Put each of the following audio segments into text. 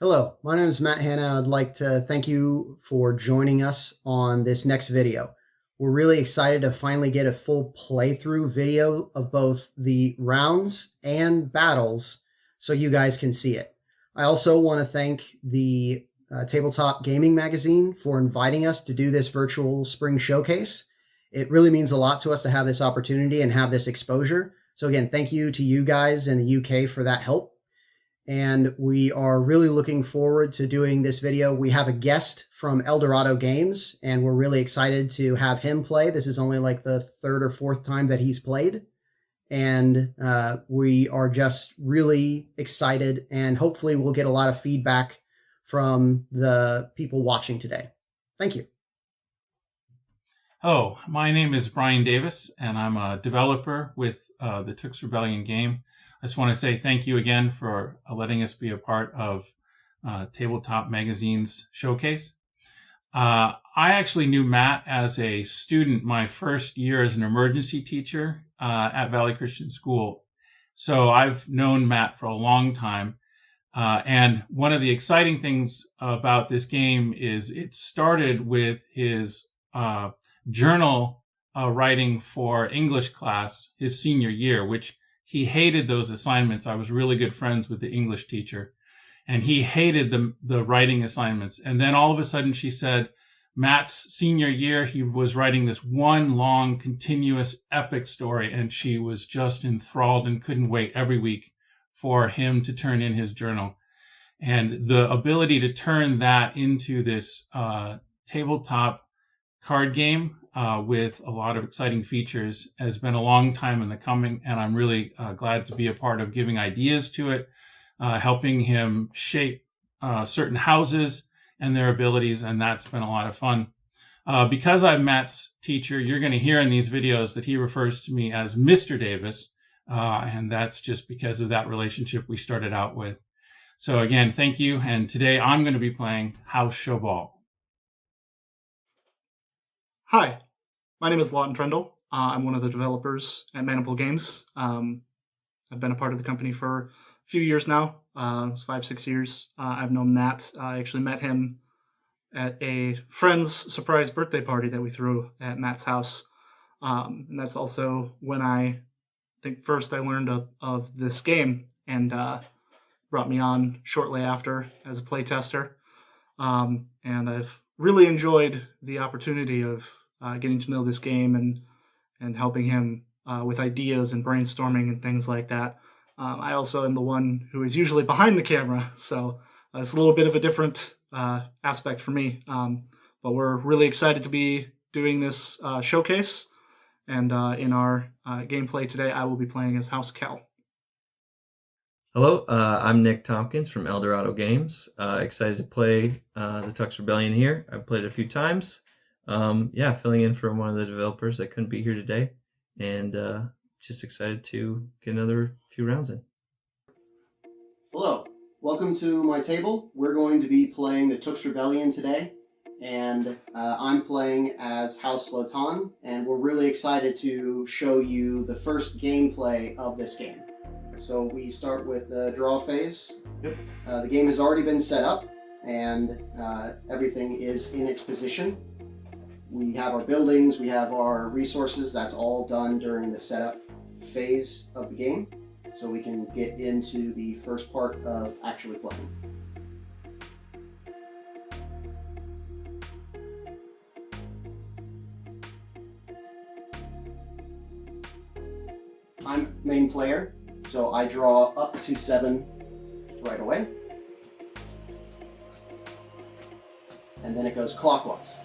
Hello, my name is Matt Hanna. I'd like to thank you for joining us on this next video. We're really excited to finally get a full playthrough video of both the rounds and battles so you guys can see it. I also want to thank the Tabletop Gaming Magazine for inviting us to do this virtual spring showcase. It really means a lot to us to have this opportunity and have this exposure. So again, thank you to you guys in the UK for that help. And we are really looking forward to doing this video. We have a guest from Eldorado Games, and we're really excited to have him play. This is only like the third or fourth time that he's played, and we are just really excited, and hopefully we'll get a lot of feedback from the people watching today. Thank you. Hello, my name is Brian Davis, and I'm a developer with the T'ux Rebellion game. I just want to say thank you again for letting us be a part of Tabletop Magazine's showcase. I actually knew Matt as a student my first year as an emergency teacher at Valley Christian School. So I've known Matt for a long time. And one of the exciting things about this game is it started with his journal writing for English class his senior year, which he hated those assignments. I was really good friends with the English teacher, and he hated the writing assignments. And then all of a sudden she said, Matt's senior year, he was writing this one long, continuous, epic story, and she was just enthralled and couldn't wait every week for him to turn in his journal. And the ability to turn that into this tabletop card game with a lot of exciting features has been a long time in the coming, and I'm really glad to be a part of giving ideas to it, helping him shape certain houses and their abilities, and that's been a lot of fun. Because I'm Matt's teacher, you're going to hear in these videos that he refers to me as Mr. Davis, and that's just because of that relationship we started out with. So again, thank you, and today I'm going to be playing House Show Ball. Hi, my name is Lawton Trendle. I'm one of the developers at Maniple Games. I've been a part of the company for a few years now, 5-6 years. I've known Matt. I actually met him at a friend's surprise birthday party that we threw at Matt's house. And that's also when I think first I learned of this game, and brought me on shortly after as a playtester. And I've really enjoyed the opportunity of getting to know this game and helping him with ideas and brainstorming and things like that. I also am the one who is usually behind the camera, so it's a little bit of a different aspect for me. But we're really excited to be doing this showcase, and in our gameplay today, I will be playing as House Cal. Hello, I'm Nick Tompkins from Eldorado Games. Excited to play the T'ux Rebellion here. I've played it a few times. Filling in for one of the developers that couldn't be here today, and just excited to get another few rounds in. Hello, welcome to my table. We're going to be playing the T'ux Rebellion today, and I'm playing as House Lotan, and we're really excited to show you the first gameplay of this game. So we start with the draw phase. Yep. The game has already been set up, and everything is in its position. We have our buildings, we have our resources. That's all done during the setup phase of the game, so we can get into the first part of actually playing. I'm main player, so I draw up to 7 right away. And then it goes clockwise.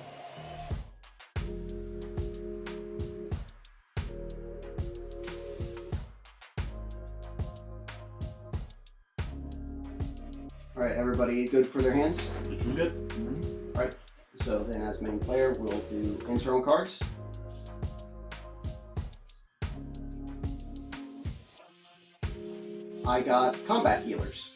All right, everybody good for their hands? Good. All right, so then as main player, we'll do internal cards. I got combat healers.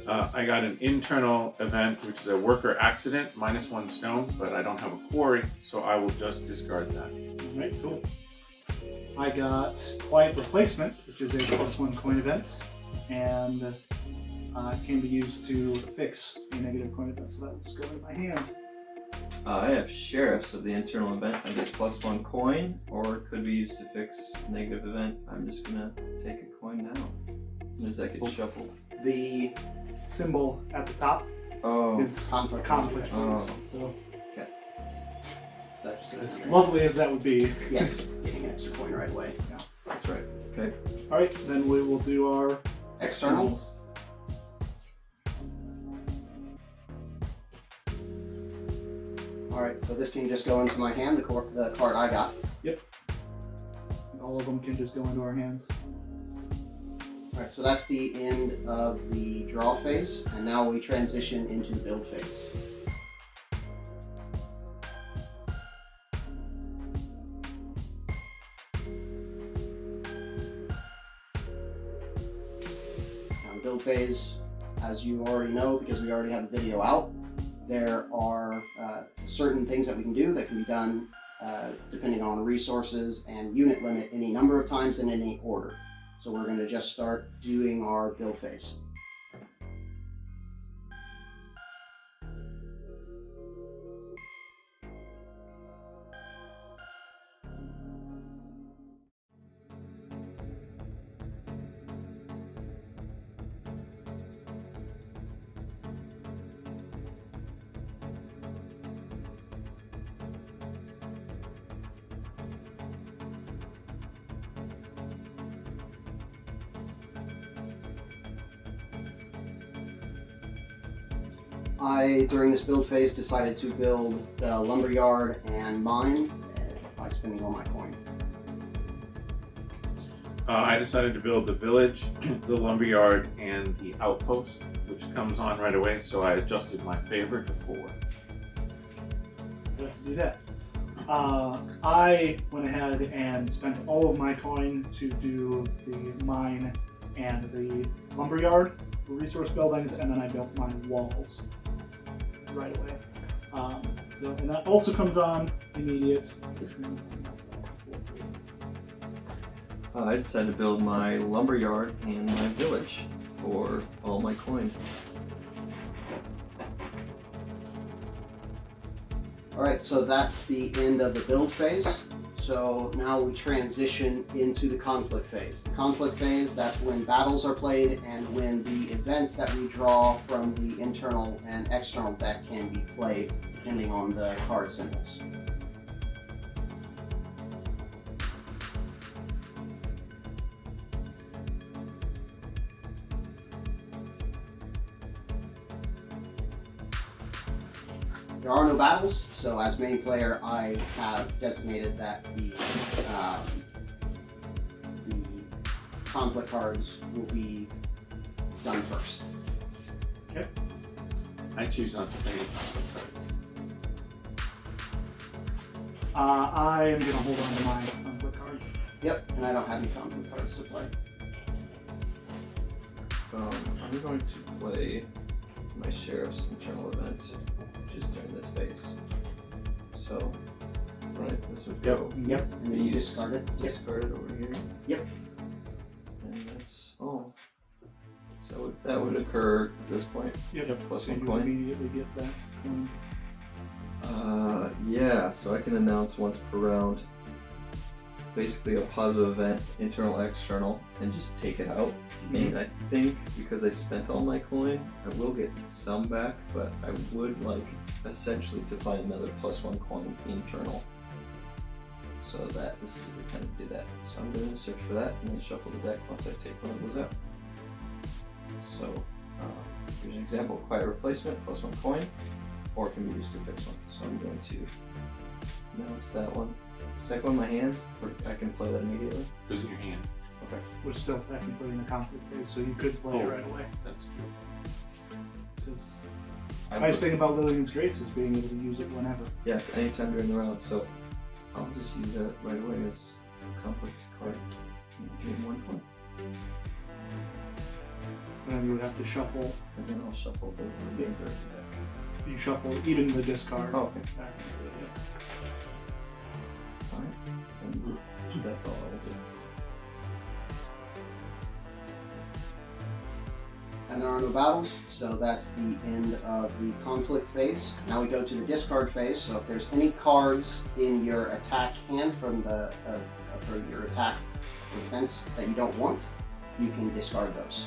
I got an internal event, which is a worker accident, -1 stone, but I don't have a quarry, so I will just discard that. All right, cool. I got Quiet Replacement, which is a +1 coin event, and It can be used to fix a negative coin event, so that'll just go in my hand. I have sheriffs of the internal event. I get +1 coin, or it could be used to fix negative event. I'm just gonna take a coin now. Does that get shuffled? The Symbol at the top is conflict. conflict. Oh. So, That just goes as in there. lovely as that would be. Yes, getting an extra coin right away. That's right. Okay. All right, then we will do our Externals. All right, so this can just go into my hand, the card I got. All of them can just go into our hands. All right, so that's the end of the draw phase, and now we transition into the build phase. Now the build phase, as you already know, because we already have the video out, there are certain things that we can do that can be done depending on resources and unit limit any number of times in any order. So we're going to just start doing our build phase. I, during this build phase, decided to build the lumberyard and mine by spending all my coin. I decided to build the village, the lumberyard, and the outpost, which comes on right away, so I adjusted my favor to 4. Do that. I went ahead and spent all of my coin to do the mine and the lumberyard for resource buildings, and then I built my walls right away. And that also comes on immediate. I decided to build my lumberyard and my village for all my coin. All right, so that's the end of the build phase. So now we transition into the conflict phase. The conflict phase, that's when battles are played and when the events that we draw from the internal and external deck can be played depending on the card symbols. There are no battles, so as main player, I have designated that the conflict cards will be done first. Okay. I choose not to play the conflict cards. I am going to hold on to my conflict cards. Yep, and I don't have any conflict cards to play. I'm going to play my sheriff's internal event just during this phase. So, right, this would go. Yep, and then you discard it. Yep. Discard it over here. Yep. And that's all. So that would occur at this point. Yep. Plus So 1 you coin. immediately get that coin. Yeah, so I can announce once per round basically a positive event, internal, external, and just take it out. And I think because I spent all my coin, I will get some back, but I would like essentially to find another +1 coin internal. So that this is a good time to do that. So I'm going to search for that and then shuffle the deck once I take one of those out. So here's an example: quiet replacement, +1 coin, or it can be used to fix one. So I'm going to announce that one. Take one in my hand, or I can play that immediately. Goes in your hand. Okay. We're still technically in the conflict phase, so you could play it right away. That's true. Because the nice thing about Lillian's Grace is being able to use it whenever. Yeah, it's anytime during the round, so I'll just use that right away as a conflict card. Gain 1 coin. And then you would have to shuffle. And then I'll shuffle the remainder of the deck. You shuffle even the discard. Oh, okay. Back into it, yeah. Alright. And that's all I'll do. And there are no battles, so that's the end of the conflict phase. Now we go to the discard phase. So if there's any cards in your attack hand from the for your attack or defense that you don't want, you can discard those.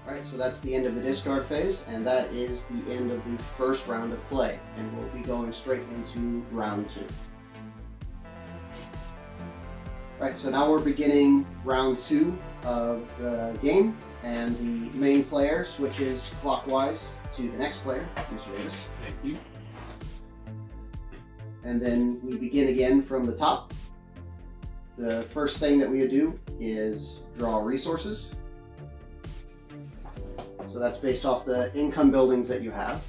Alright, so that's the end of the discard phase, and that is the end of the first round of play, and we'll be going straight into round 2. Alright, so now we're beginning round 2 of the game, and the main player switches clockwise to the next player, Mr. Davis. Thank you. And then we begin again from the top. The first thing that we would do is draw resources. So that's based off the income buildings that you have.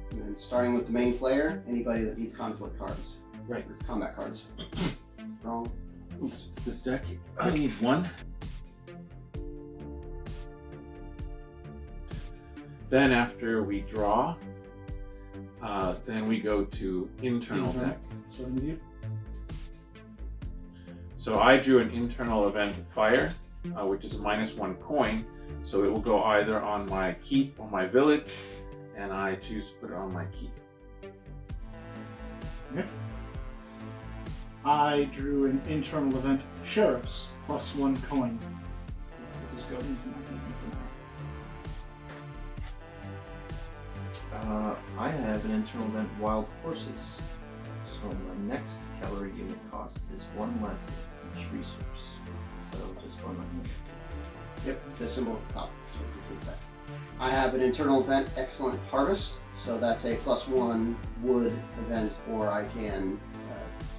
And then starting with the main player, anybody that needs conflict cards. Right. Or combat cards. Wrong. Oops, it's this deck. I need one. Then after we draw, then we go to internal deck. Starting with you. So I drew an internal event fire, which is a -1 coin. So it will go either on my keep or my village, and I choose to put it on my keep. Okay. I drew an internal event sheriffs +1 coin. So I'll just go into my keep for now. I have an internal event wild horses. So my next cavalry unit cost is 1 less each resource. So just 1 less. Yep, the symbol at the top. So complete that. I have an internal event excellent harvest. So that's a +1 wood event, or I can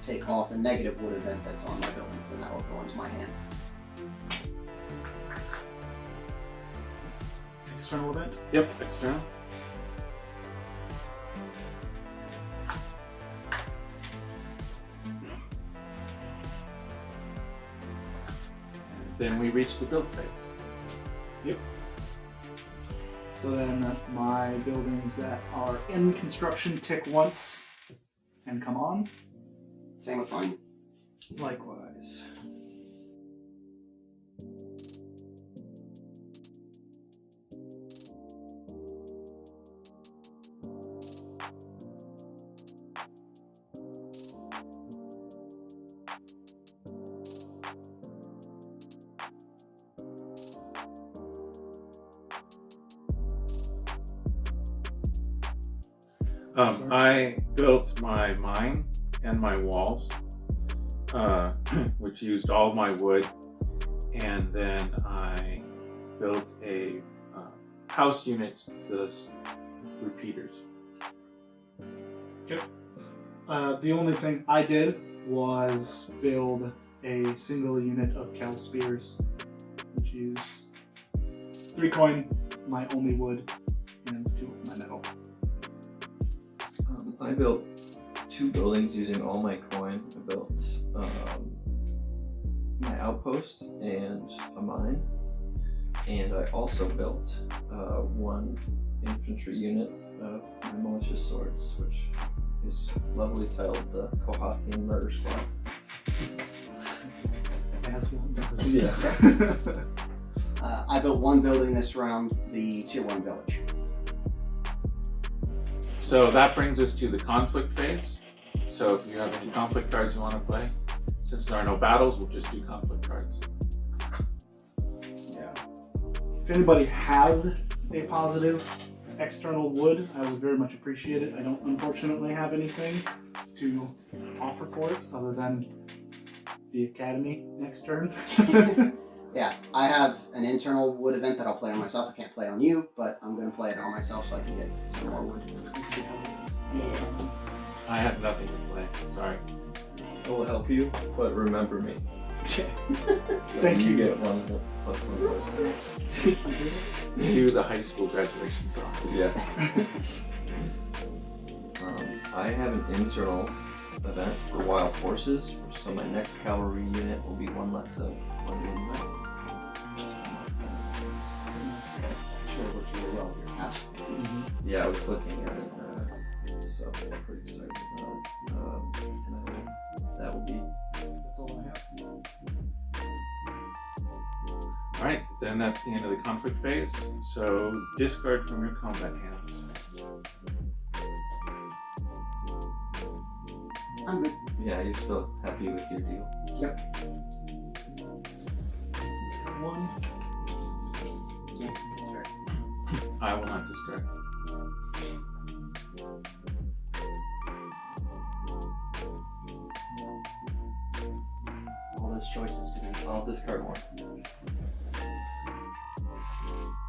take off a negative wood event that's on my buildings, and that will go into my hand. External event. Yep, external. Then we reach the build phase. Yep. So then my buildings that are in construction tick once and come on. Same with mine. Likewise. I built my mine and my walls, which used all my wood, and then I built a house unit, the repeaters. Okay. The only thing I did was build a single unit of Cal Spears, which used 3 coin, my only wood, and 2 of my metal. I built 2 buildings using all my coin. I built my outpost and a mine, and I also built 1 infantry unit of my malicious swords, which is lovely titled the Kohathian Murder Squad. As one does. Yeah. I built 1 building this round, the Tier 1 village. So that brings us to the conflict phase. So if you have any conflict cards you want to play, since there are no battles, we'll just do conflict cards. Yeah. If anybody has a positive external wood, I would very much appreciate it. I don't unfortunately have anything to offer for it other than the academy next turn. Yeah, I have an internal wood event that I'll play on myself. I can't play on you, but I'm going to play it on myself so I can get some more wood. Let's see how it is. Yeah. I have nothing to play, sorry. I will help you, but remember me. Okay. So Thank you. You get 1 +1. Cue the high school graduation song. Yeah. I have an internal event for wild horses, so my next cavalry unit will be one less of one wooden knight. Sure works really well with your house. Yeah, I was looking at it, so I'm pretty excited about it. That will be. That's all I have. All right, then that's the end of the conflict phase. So discard from your combat hands. I'm good. Yeah, you're still happy with your deal. Yep. One. Yeah, sure. I will not discard. All those choices to make. I'll discard one.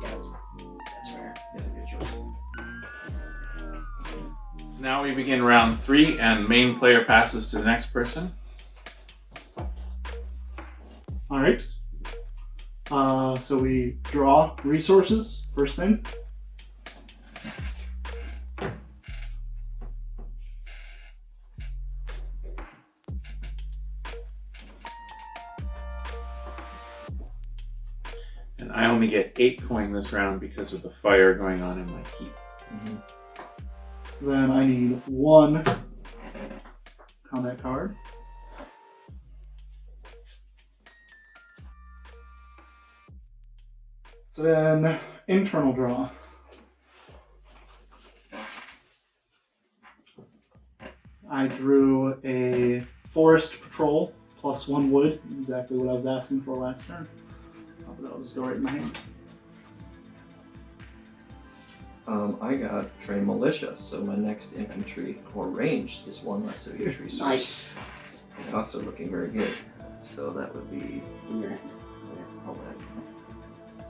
Yeah, that's fair. That's a good choice. So now we begin round 3, and main player passes to the next person. All right. So we draw resources first thing. And I only get 8 coin this round because of the fire going on in my keep. Then I need 1 combat card. So then, internal draw. I drew a forest patrol plus 1 wood, exactly what I was asking for last turn. But I'll just go right in my hand. I got trained militia, so my next infantry or ranged is one less of each resource. Nice. And also looking very good. So that would be In your hand. all that.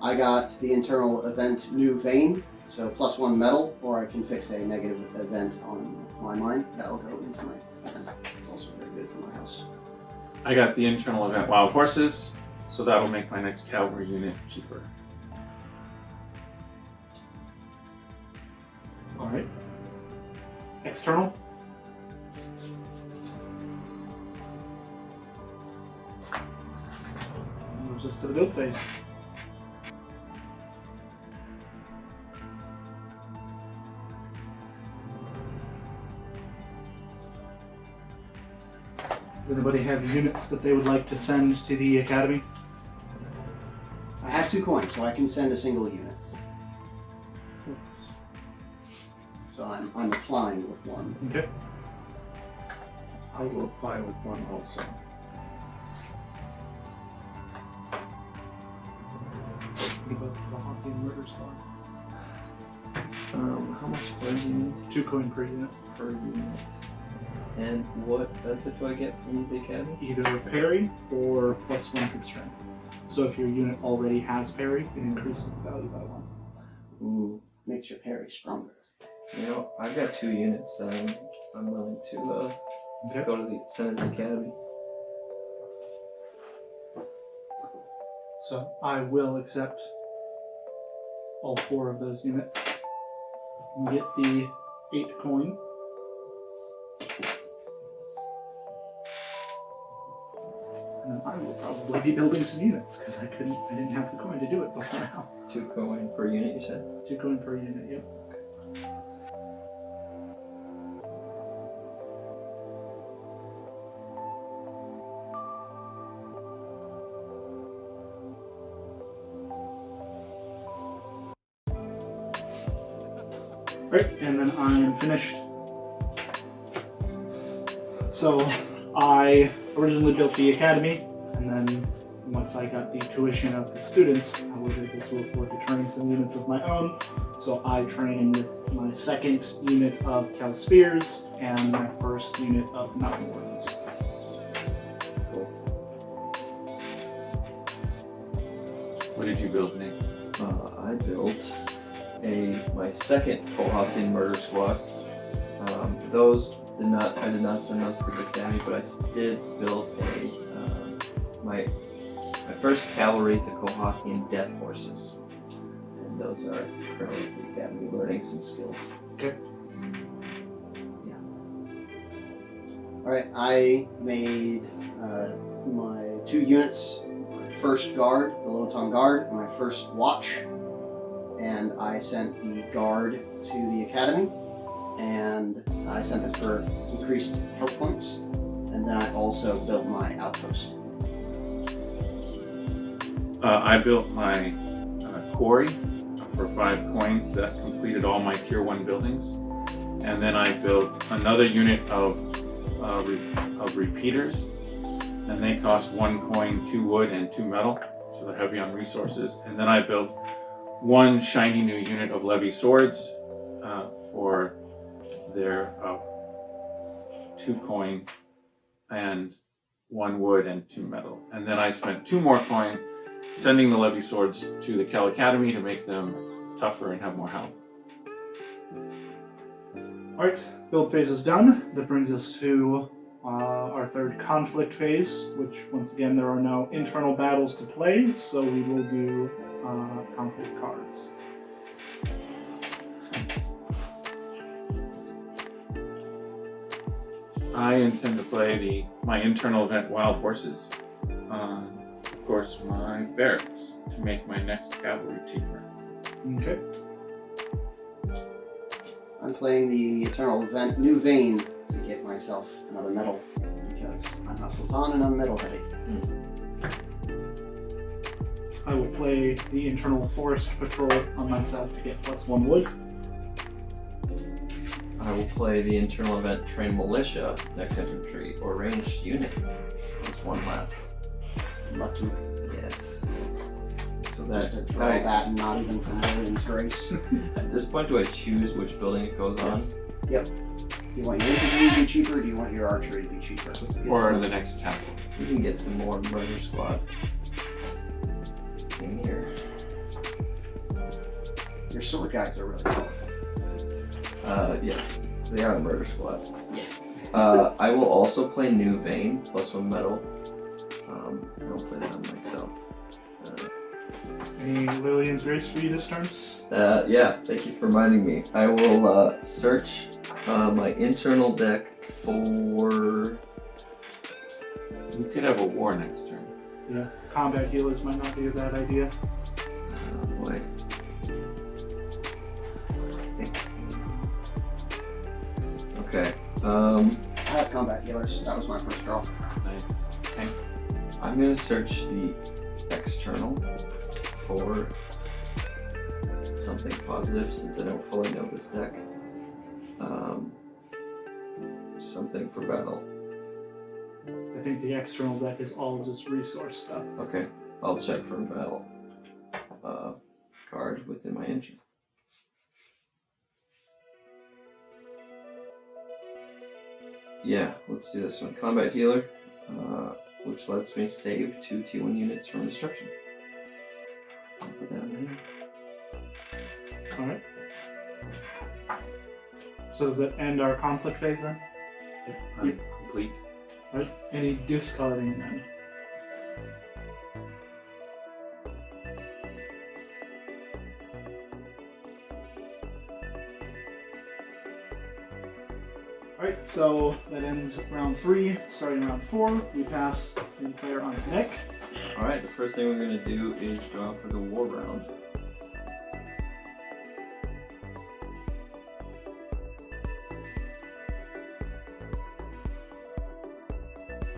I got the internal event New Vein, so +1 metal, or I can fix a negative event on my mine. That'll go into my event. It's also very good for my house. I got the internal event Wild Horses, so that'll make my next cavalry unit cheaper. All right. External. Moves us to the build phase. Does anybody have units that they would like to send to the academy? I have 2 coins, so I can send a single unit. So I'm applying with 1. Okay. I will apply with 1 also. What about the Haunting Murder Squad? How much coin do you need 2 coin per unit. per unit? And what benefit do I get from the academy? Either parry or +1 from strength. So if your unit already has parry, it increases the value by 1. Ooh, Makes your parry stronger. you know, I've got 2 units that I'm willing to go to send to the academy. So I will accept all 4 of those units. And get the 8 coin. And then I will probably be building some units because I didn't have the coin to do it before now. 2 coin per unit, you said? 2 coin per unit, yep. Right, and then I am finished. So I originally built the academy, and then once I got the tuition of the students, I was able to afford to train some units of my own. So I trained my 2nd unit of Cal Spears and my 1st unit of Mountain Wardens. What did you build, Nick? I built my 2nd Powhatan Murder Squad. I did not send those to the academy, but I did build my 1st cavalry, the Powhatan Death Horses, and those are currently at the academy learning some skills. Okay. Yeah. All right, I made my 2 units, my first guard, the Loton guard, and my first watch. And I sent the guard to the academy, and I sent them for increased health points. And then I also built my outpost. I built my quarry for 5 coin that completed all my tier 1 buildings. And then I built another unit of repeaters, and they cost 1 coin, 2 wood, and 2 metal, so they're heavy on resources. And then I built 1 shiny new unit of levy swords for their 2 coin and 1 wood and 2 metal. And then I spent 2 more coin sending the levy swords to the Kel Academy to make them tougher and have more health. Alright, build phase is done. That brings us to our third conflict phase, which once again there are no internal battles to play, so we will do conflict cards. I intend to play my internal event Wild Horses on, of course, my barracks to make my next cavalry cheaper. Okay. I'm playing the eternal event New Vein to get myself another medal because I'm a Sultan and I'm medal heavy. I will play the internal forest patrol on myself to get +1 wood. I will play the internal event Train Militia, next infantry, or ranged unit. That's 1 less. Lucky. Yes. So Just to that draw that and not even from William's Grace. At this point, do I choose which building it goes on? Yep. Do you want your infantry to be cheaper, or do you want your archery to be cheaper? Let's get Or some, the next chapter. we can get some more murder squad in here. Your sword guys are really powerful. Yes, they are a murder squad. Yeah. I will also play New Vein, +1 metal. I'll play that on myself. Any Lillian's Grace for you this turn? Yeah, thank you for reminding me. I will search my internal deck for... We could have a war next turn. Yeah. Combat healers might not be a bad idea. Oh boy. Okay. I have combat healers. That was my first draw. Nice. Okay. I'm gonna search the external for something positive since I don't fully know this deck. Something for battle. I think the external deck is all just resource stuff. Okay, I'll check for a battle card within my engine. Yeah, let's do this one. Combat healer, which lets me save 2 T1 units from destruction. I'll put that in my hand. Alright. So does that end our conflict phase then? I'm complete. Right? Any discarding then? Alright, so that ends round 3. Starting round 4, we pass the player on to Nick. Alright, the first thing we're going to do is draw for the war round.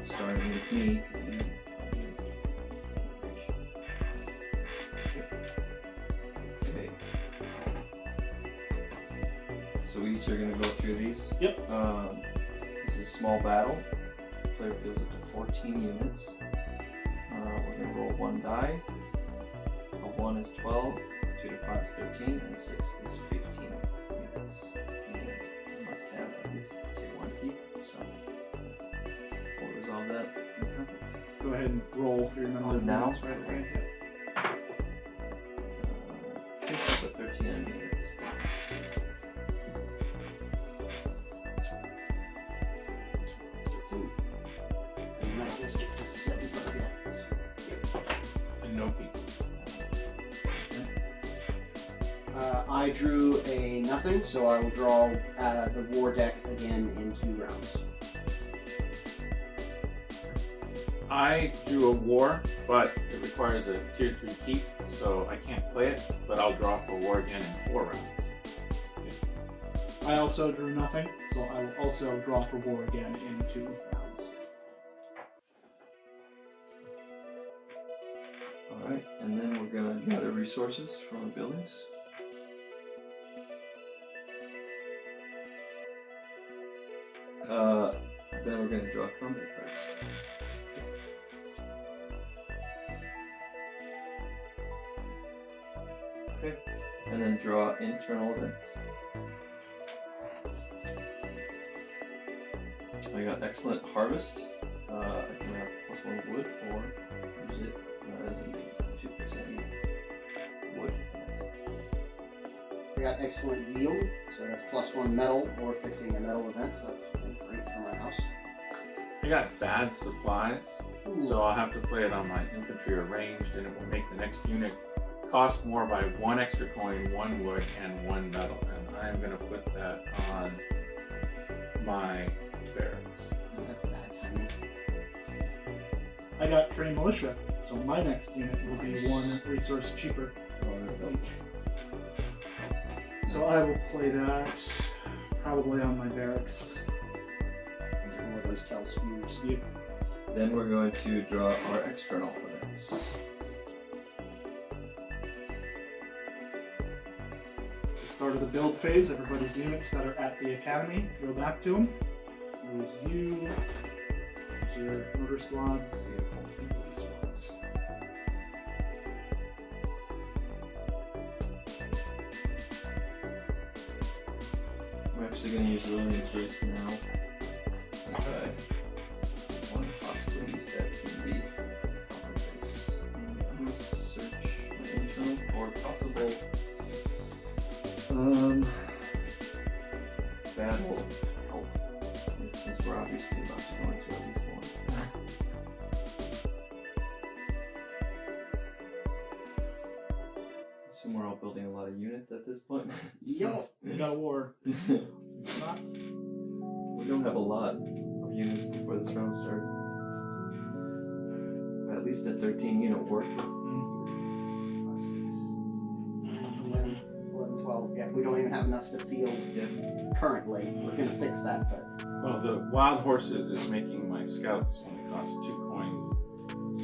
Starting with me. Okay. So we each are going to go through these. Yep. This is a small battle. Player feels up to 14 units. We're going to roll 1 die. A 1 is 12, 2 to 5 is 13, and 6 is 15 units. And you must have at least 1 key, so we'll resolve that. Go ahead and roll for your number of Now? units right away. Yep. 6 with 13 enemy units. Ooh. And that just gets 75 units. And no people. I drew a nothing, so I will draw the war deck again in 2 rounds. I drew a war, but it requires a tier 3 keep, so I can't play it, but I'll draw for war again in 4 rounds. I also drew nothing, so I will also draw for war again in 2 rounds. Alright, and then we're going to gather resources from our buildings. Then we're going to draw combat cards. Okay, and then draw internal events. I got excellent harvest. I can have +1 wood or use it as a 2% wood. We got excellent yield, so that's +1 metal or fixing a metal event, so that's great for my house. I got bad supplies, so I'll have to play it on my infantry or ranged, and it will make the next unit cost more by 1 extra coin, 1 wood, and 1 metal. And I'm going to put that on my barracks. That's bad timing. I got trained militia, so my next unit will be 1 resource cheaper. So I will play that probably on my barracks. More of those Kel spears. Yep. Then we're going to draw our external events. The start of the build phase, everybody's units that are at the academy, go back to them. So there's you, there's your motor squads, infantry squads. I'm actually going to use Lillian's Grace now, since I want to possibly use that in the I'm going to search my internal for possible battle help, since we're obviously about to go into at least one. Assume we're all building a lot of units at this point. Yo! We got a war. It's not. We don't have a lot of units before this round starts. At least a 13 unit work. 11, 12. Yeah, we don't even have enough to field currently. We're gonna fix that, but Well, the wild horses is making my scouts only cost 2 coin,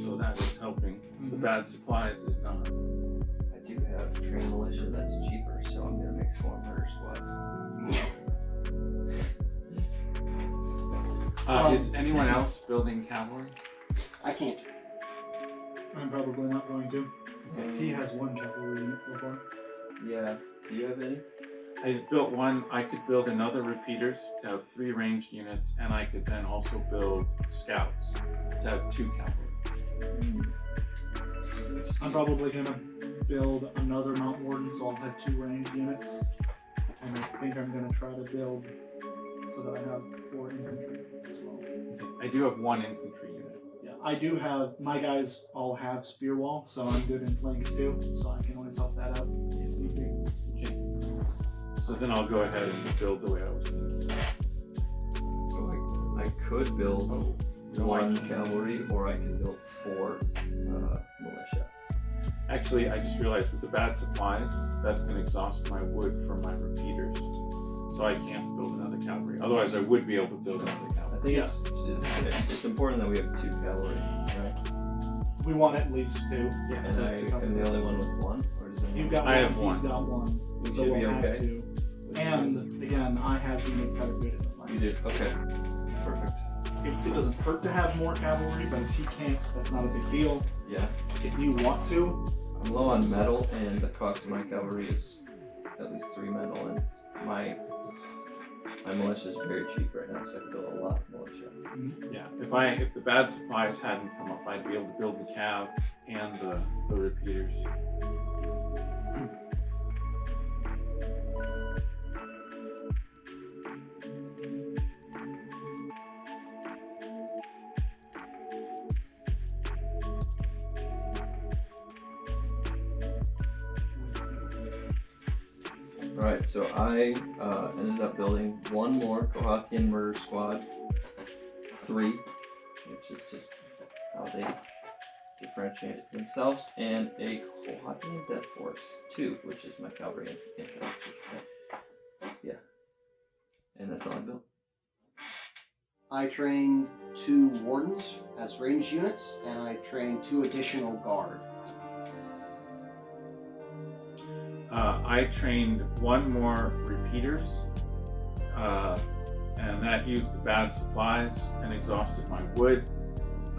so that is helping. The bad supplies is not. I do have trained militia that's cheaper, so I'm gonna make swarm murder squads. Is anyone else building cavalry? I can't. I'm probably not going to. He has 1 cavalry unit so far. Yeah. Do you have any? I built 1. I could build another repeaters to have 3 ranged units, and I could then also build scouts to have 2 cavalry. I'm probably gonna build another Mount Warden, so I'll have 2 ranged units. And I think I'm gonna try to build so that I have 4 infantry units as well. Okay. I do have 1 infantry unit. Yeah, I do have, my guys all have spear wall, so I'm good in flanks too, so I can always help that out if need be. Okay. So then I'll go ahead and build the way I was thinking. So I could build No, I 1 can't. cavalry, or I can build 4 militia. Actually, I just realized with the bad supplies, that's going to exhaust my wood for my repeaters. So I can't build another cavalry. Otherwise, I would be able to build another I cavalry. think it's important that we have 2 cavalry, right? We want at least 2. Yeah. And I am the only one with 1, or does anyone? You've got I 1, have 1. he's got 1. We So should we'll be have okay. 2. And again, I have units that are good in the flanks. You did. Okay. Perfect. It doesn't hurt to have more cavalry, but if you can't, that's not a big deal. Yeah. If you want to, I'm low on metal, and the cost of my cavalry is at least 3 metal, and my militia is very cheap right now, so I can build a lot of militia. Yeah. If the bad supplies hadn't come up, I'd be able to build the cav and the repeaters. Alright, so I ended up building 1 more Kohathian murder squad, 3, which is just how they differentiate themselves, and a Quadrian Death Horse 2, which is my cavalry infantry, I should say. Yeah. And that's all I built. I trained 2 wardens as ranged units, and I trained 2 additional guard. I trained 1 more repeaters, and that used the bad supplies and exhausted my wood.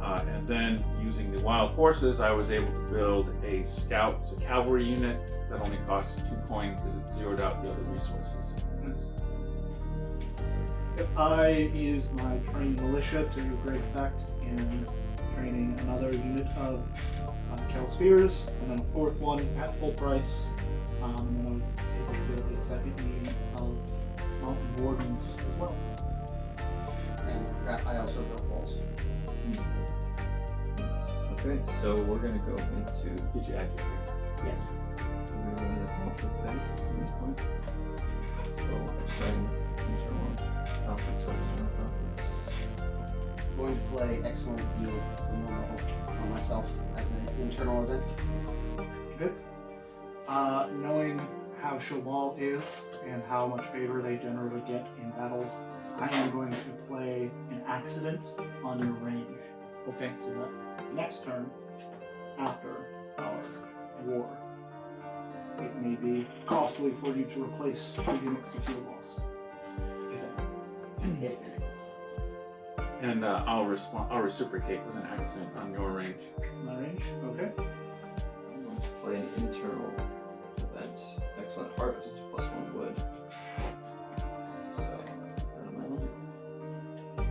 And then using the wild horses, I was able to build a scouts, a cavalry unit that only cost 2 coin because it zeroed out the other resources. I used my trained militia to great effect in training another unit of Kel Spears, and then a 4th one at full price. And then I was able to build a 2nd unit of Mountain Wardens as well. And I also built walls. Okay, so we're going to go into... Did you add your Yes. We're going to conflict phase at this point. So we're starting with internal conflicts or external conflicts. I'm going to play Excellent Yield on myself as an internal event. Good. Knowing how Shobal is and how much favor they generally get in battles, I am going to play an accident on your range. Okay, so that next turn, after our war, it may be costly for you to replace the units that you have lost. If any. And I'll reciprocate with an accident on your range. My range, okay. I'm going to play an internal event. Excellent Harvest, +1 wood. So, out of my limit.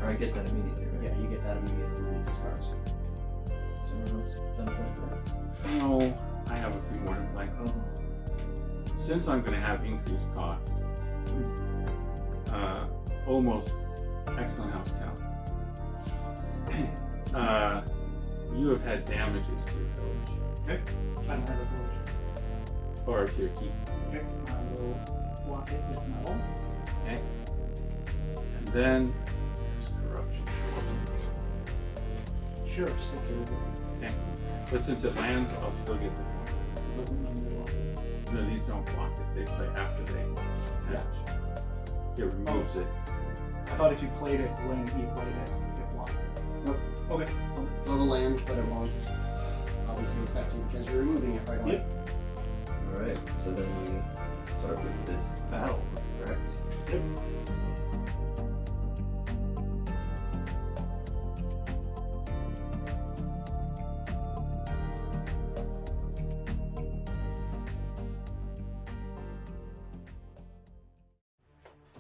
Or I get that immediately, right? Yeah, you get that immediately and then it discards. Someone else done that? No, I have a few more to play. Since I'm going to have increased cost, almost excellent house count. You have had damages to your village, Okay. I don't have a village. or to your keep. Okay. I will block it with my walls. Okay. And then there's corruption. Sure, stick it. Okay. But since it lands, I'll still get the point. It doesn't mean they block it. No, these don't block it. They play after they attach. It removes it. I thought if you played it when he played it, it blocks it. Nope. Okay. So it'll land, but it won't obviously affect you because you're removing it right away. Yep. Alright, so then we start with this battle, correct? Yep.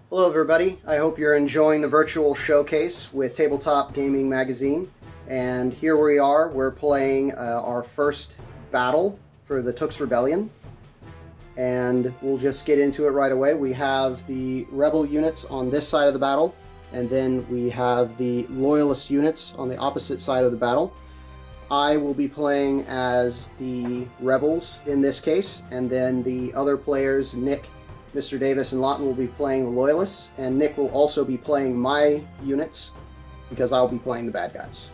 Hello everybody, I hope you're enjoying the virtual showcase with Tabletop Gaming Magazine. And here we are, we're playing our first battle for the T'ux Rebellion. And we'll just get into it right away. We have the rebel units on this side of the battle, and then we have the loyalist units on the opposite side of the battle. I will be playing as the rebels in this case, and then the other players, Nick, Mr. Davis, and Lawton, will be playing the loyalists, and Nick will also be playing my units because I'll be playing the bad guys.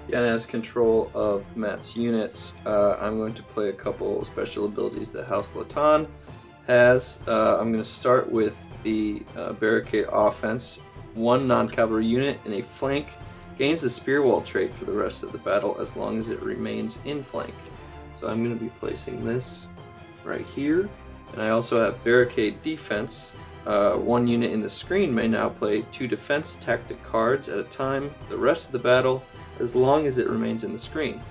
Yeah, and as control of Matt's units, I'm going to play a couple special abilities that House Latan has. I'm going to start with the barricade offense. 1 non-cavalry unit in a flank gains the spear wall trait for the rest of the battle as long as it remains in flank. So I'm going to be placing this right here. And I also have barricade defense. 1 unit in the screen may now play 2 defense tactic cards at a time the rest of the battle as long as it remains in the screen.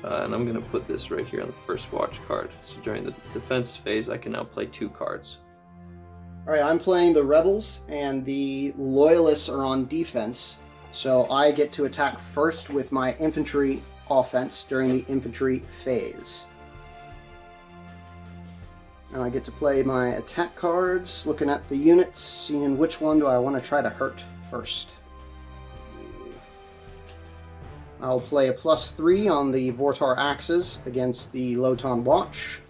And I'm going to put this right here on the first watch card. So during the defense phase, I can now play 2 cards. Alright, I'm playing the rebels, and the loyalists are on defense. So I get to attack first with my infantry offense during the infantry phase. Now I get to play my attack cards, looking at the units, seeing which one do I want to try to hurt first. I'll play a +3 on the Vortar axes against the Lotan Watch.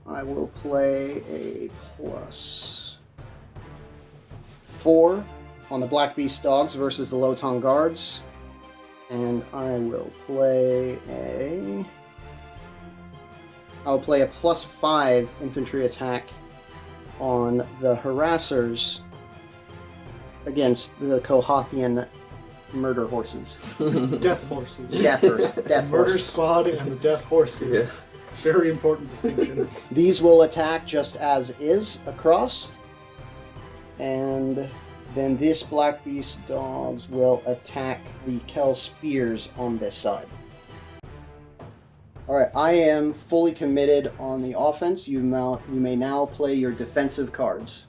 I will play a +4 on the Black Beast Dogs versus the Lotan Guards. And I'll play a +5 infantry attack on the harassers against the Kohathian murder horses. Death horses. Death Murder horses. squad and the death horses. Yeah. It's a very important distinction. These will attack just as is across. And then this Black Beast dogs will attack the Kel Spears on this side. Alright, I am fully committed on the offense. You may now play your defensive cards.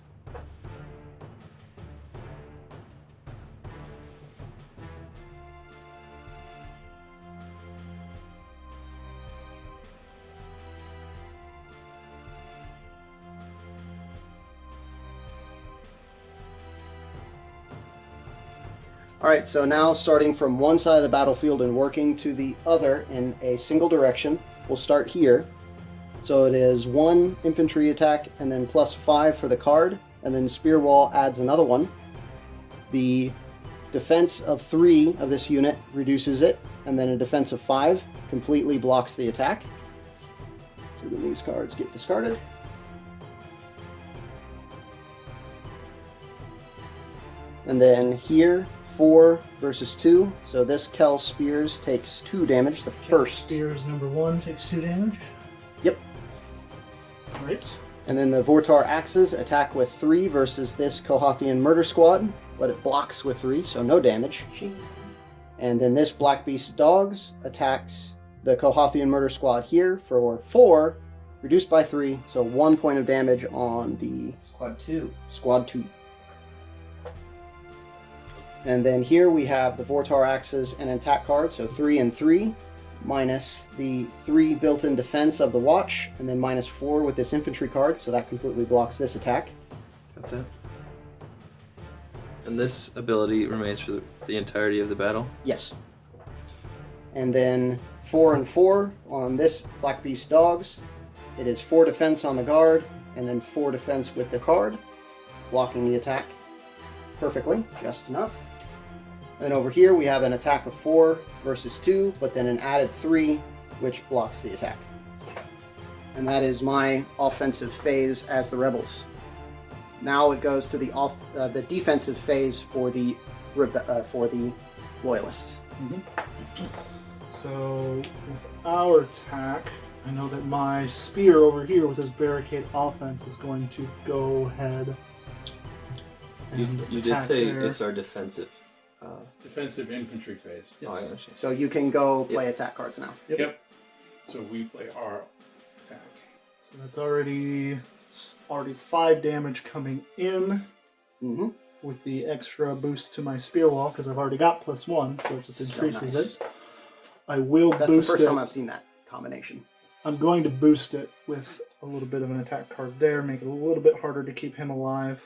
Alright, so now starting from one side of the battlefield and working to the other in a single direction, we'll start here. So it is 1 infantry attack and then +5 for the card, and then Spear Wall adds another one. The defense of 3 of this unit reduces it, and then a defense of 5 completely blocks the attack. So then these cards get discarded. And then here, 4 versus 2. So this Kel Spears takes 2 damage. The first. Spears number 1 takes 2 damage. Yep. Alright. And then the Vortar Axes attack with 3 versus this Kohathian Murder Squad, but it blocks with 3, so no damage. And then this Black Beast Dogs attacks the Kohathian Murder Squad here for 4, reduced by 3, so 1 point of damage on the Squad 2. And then here we have the Vortar Axes and attack cards, so 3 and 3, minus the 3 built-in defense of the Watch, and then -4 with this infantry card, so that completely blocks this attack. Got that. And this ability remains for the entirety of the battle? Yes. And then 4 and 4 on this Black Beast Dogs. It is 4 defense on the guard, and then 4 defense with the card, blocking the attack perfectly, just enough. And over here we have an attack of 4 versus 2, but then an added 3, which blocks the attack. And that is my offensive phase as the Rebels. Now it goes to the defensive phase for the Loyalists. Mm-hmm. So with our attack, I know that my spear over here with his barricade offense is going to go ahead. And You did attack say there. it's our defensive. Defensive infantry phase. Oh, I understand. So you can go play attack cards now. Yep. So we play our attack. So that's already 5 damage coming in Mm-hmm. with the extra boost to my spear wall because I've already got +1, so it just increases it. I will That's boost the first it. time I've seen that combination. I'm going to boost it with a little bit of an attack card there, make it a little bit harder to keep him alive.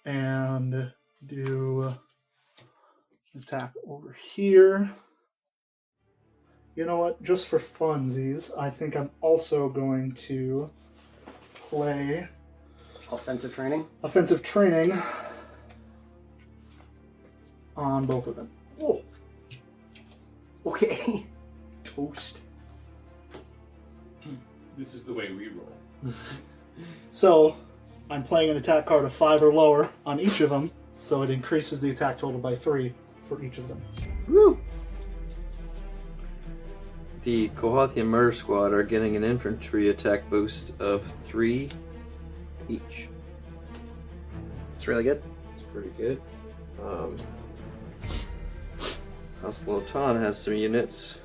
And do attack over here. You know what? Just for funsies, I think I'm also going to play Offensive training. offensive training on both of them. Whoa. Okay. Toast. This is the way we roll. So I'm playing an attack card of 5 or lower on each of them, so it increases the attack total by 3 for each of them. Woo. The Kohathian Murder Squad are getting an infantry attack boost of 3 each. It's really good. It's pretty good. House Lotan has some units.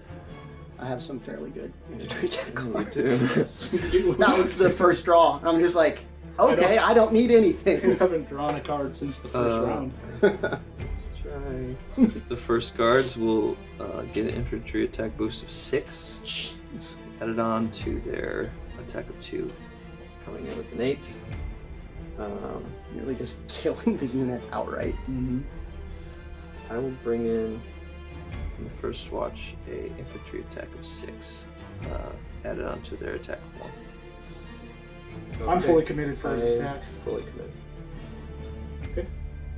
I have some fairly good infantry attack You cards. do. That was the first draw. I'm just like, okay, I don't need I anything. haven't drawn a card since the first round. Let's try. The first guards will get an infantry attack boost of 6. Jeez. Added on to their attack of 2. Coming in with an 8. Nearly just killing the unit outright. Mm-hmm. I will bring in the first watch a infantry attack of 6. Added on to their attack of 1. I'm fully committed for I the am attack. fully committed. Okay.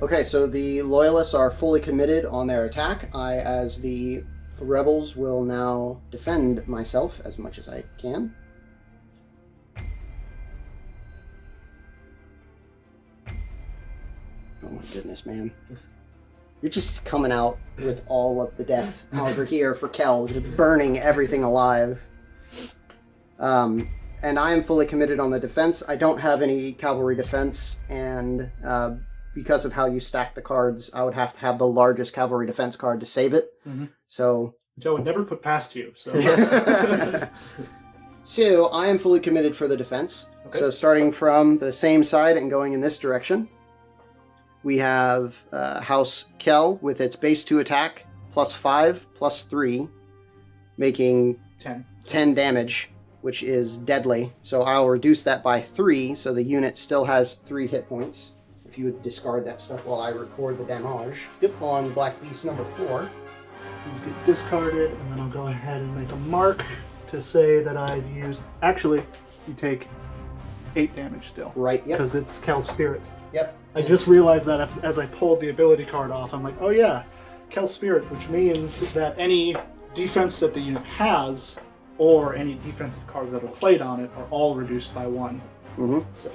Okay, so the Loyalists are fully committed on their attack. I, as the Rebels, will now defend myself as much as I can. Oh my goodness, man. You're just coming out with all of the death over here for Kel, just burning everything alive. And I am fully committed on the defense. I don't have any cavalry defense, and because of how you stack the cards, I would have to have the largest cavalry defense card to save it. Mm-hmm. So, Joe would never put past you. So, so I am fully committed for the defense. Okay. So starting from the same side and going in this direction, we have House Kel with its base 2 attack, +5, +3, making 10 damage, which is deadly. So I'll reduce that by 3, so the unit still has 3 hit points. If you would discard that stuff while I record the damage. Yep. On Black Beast number 4. these get discarded, and then I'll go ahead and make a mark to say that I've used... Actually, you take 8 damage still. Right, yep. Because it's Kel's Spirit. Yep. I just realized that as I pulled the ability card off, I'm like, oh yeah, Kel's Spirit, which means that any defense that the unit has, or any defensive cards that are played on it, are all reduced by 1. Mm-hmm. So,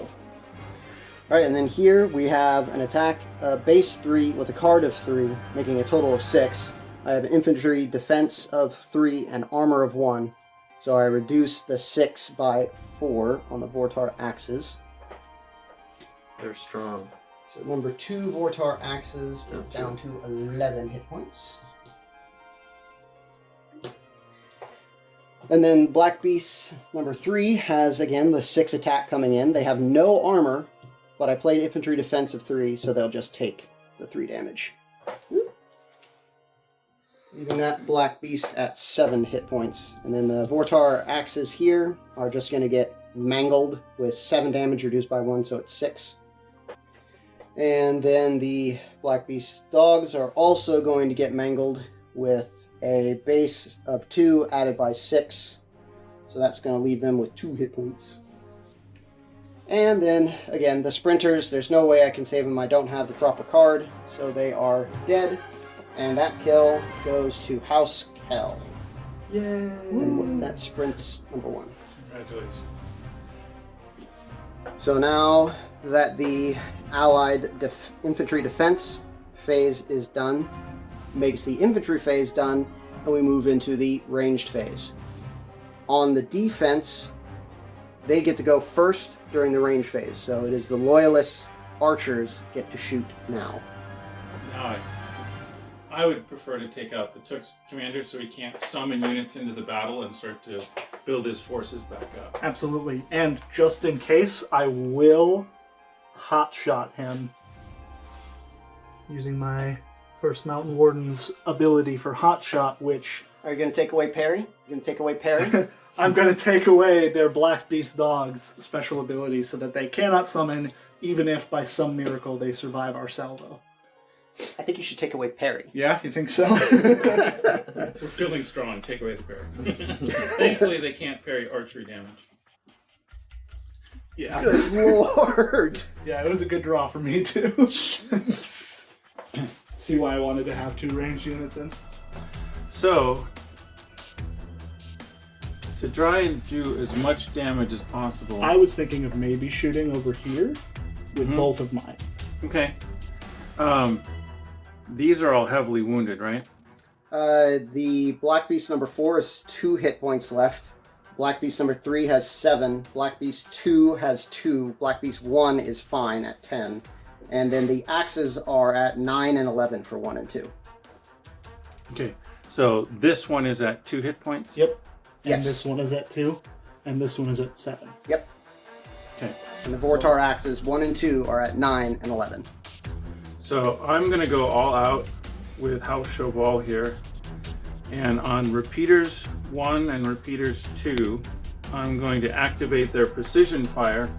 Alright, and then here we have an attack, base 3 with a card of 3, making a total of 6. I have infantry defense of 3 and armor of 1. So I reduce the 6 by 4 on the Vortar axes. They're strong. So number 2 Vortar axes is down to 11 hit points. And then Black Beast number 3 has, again, the 6 attack coming in. They have no armor, but I played infantry defense of 3, so they'll just take the 3 damage. Leaving that Black Beast at 7 hit points. And then the Vortar axes here are just going to get mangled with 7 damage reduced by 1, so it's 6. And then the Black Beast dogs are also going to get mangled with a base of 2 added by 6. So that's going to leave them with 2 hit points. And then, again, the sprinters, there's no way I can save them. I don't have the proper card, so they are dead. And that kill goes to House Kel. yay! And that sprint's number 1. Congratulations. So now that the allied infantry defense phase is done, makes the infantry phase done, and we move into the ranged phase. On the defense, they get to go first during the range phase. So it is the Loyalist archers get to shoot now. Now, I would prefer to take out the T'ux commander so he can't summon units into the battle and start to build his forces back up. Absolutely. And just in case, I will hotshot him using my First Mountain Warden's ability for hotshot, which... Are you going to take away parry? You going to take away parry? I'm going to take away their Black Beast Dog's special ability so that they cannot summon, even if by some miracle they survive our salvo. I think you should take away parry. Yeah, you think so? We're feeling strong. Take away the parry. Thankfully, they can't parry archery damage. Yeah. Good lord! Yeah, it was a good draw for me, too. See why I wanted to have 2 ranged units in? So, to try and do as much damage as possible. I was thinking of maybe shooting over here with both of mine. Okay. These are all heavily wounded, right? The Black Beast number 4 is 2 hit points left. Black Beast number 3 has 7. Black Beast 2 has 2. Black Beast 1 is fine at 10. And then the axes are at 9 and 11 for 1 and 2. Okay. So this one is at 2 hit points? Yep. And Yes. this one is at 2, and this one is at 7. Yep. Okay. And the Vortar axes 1 and 2 are at 9 and 11. So I'm going to go all out with House Cheval here. And on repeaters 1 and repeaters 2, I'm going to activate their precision fire.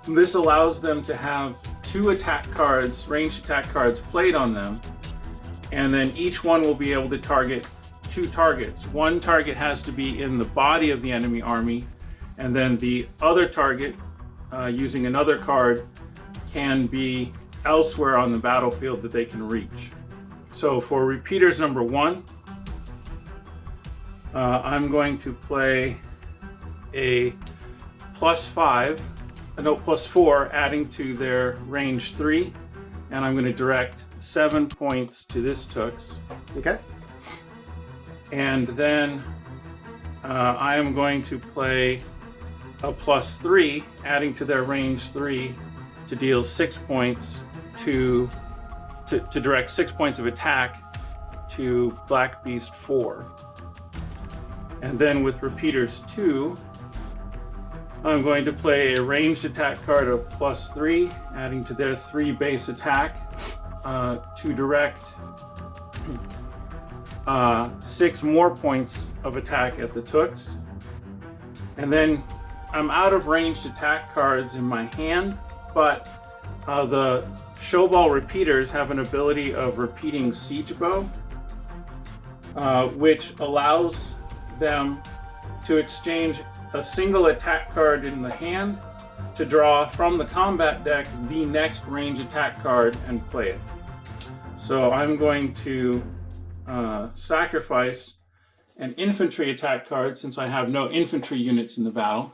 This allows them to have 2 attack cards, ranged attack cards, played on them. And then each one will be able to target 2 targets. One target has to be in the body of the enemy army, and then the other target, using another card, can be elsewhere on the battlefield that they can reach. So for repeaters number 1, I'm going to play a +4, adding to their range 3, and I'm going to direct 7 points to this T'ux. Okay. And then I am going to play a +3, adding to their range 3, to deal 6 points to direct 6 points of attack to Black Beast 4. And then with repeaters 2, I'm going to play a ranged attack card of +3, adding to their 3 base attack to direct 6 more points of attack at the T'ux. And then I'm out of ranged attack cards in my hand, but the Showball repeaters have an ability of repeating Siege Bow, which allows them to exchange a single attack card in the hand to draw from the combat deck the next range attack card and play it. So I'm going to sacrifice an infantry attack card, since I have no infantry units in the battle,